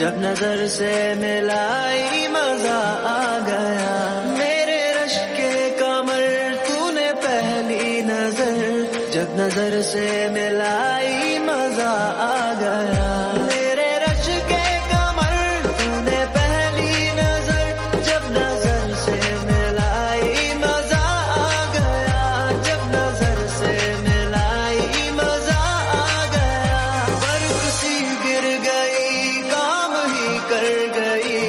जब नजर से मिलाई मजा आ गया। मेरे रश के कमर तूने पहली नजर, जब नजर से मिलाई मजा आ गया। मेरे रश के कमर तूने पहली नजर, जब नजर से मिलाई मजा आ गया। जब नजर से मिलाई मजा आ गया। बर्फ सी गिर गई, काम ही कर गई,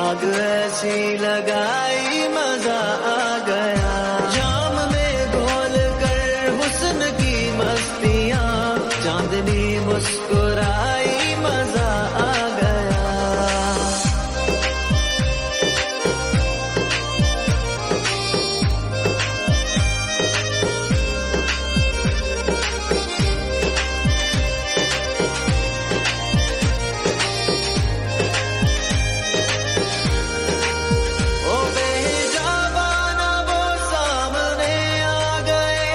आग ऐसी लगाई मजा आ गया। जाम में घोल कर हुस्न की मस्तियां, चांदनी मुस्कुराई मजा आ गया। ओ बेजाबाना वो सामने आ गए,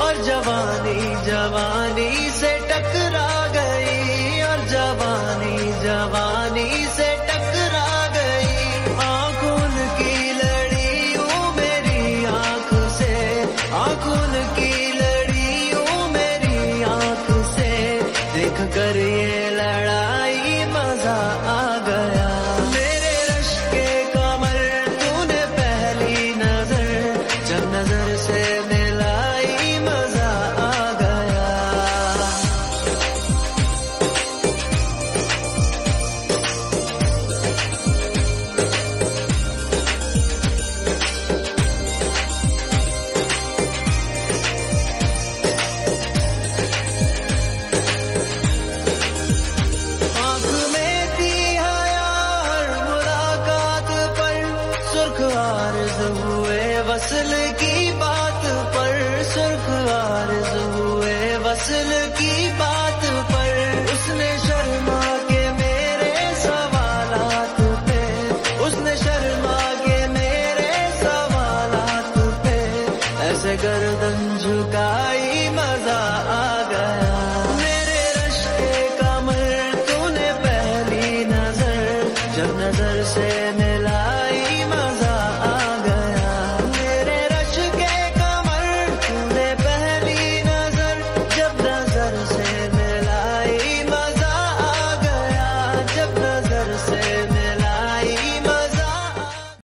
और जवानी जवानी से टकरा गई, और जवानी जवानी से टकरा गई। आंखों की लड़ी यूं मेरी आंख से, आंखों की लड़ी यूं मेरी आंख से, देख कर ये लड़ाई मजा आ गया। मेरे रश के कमर तूने पहली नजर, जब नजर से मिलाई मजा आ गया। आँख में थी हया हर मुलाकात पर, सुर्ख आरज़ हुए वसल की बात पर, सुर्ख आरज़ हुए वसल की बात पर। उसने शर्मा के मेरे सवालात पे, उसने शर्मा के मेरे सवालात पे, ऐसे गर्दन झुकाई मजा आ गया। मेरे रश के कमर तूने पहली नजर, जब नजर से